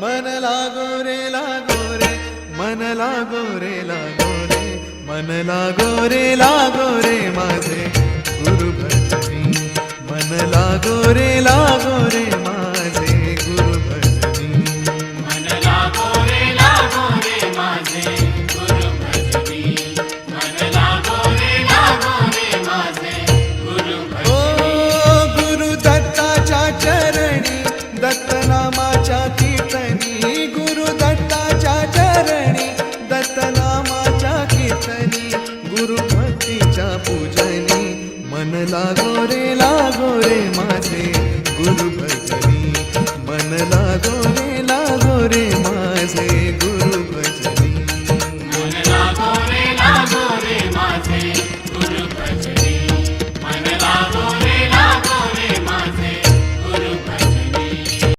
मन लागो रे लागो रे, मन लागो रे लागो रे, मन लागो रे माझे गुरु भजनी, मन लागो रे माझे गुरु भजनी, मन लागो रे माझे गुरु भजनी, मन लागो रे माझे गुरु भजनी. ओ गुरु दत्ताच्या चरणी, दत्त नामाच्या कीर्तनी, गुरु दत्ताच्या चरणी, दत्त नामाच्या कीर्तनी, गुरु भक्तीच्या पूजनी, मन लागो रे माझे गुरु भजनी, मन लागो रे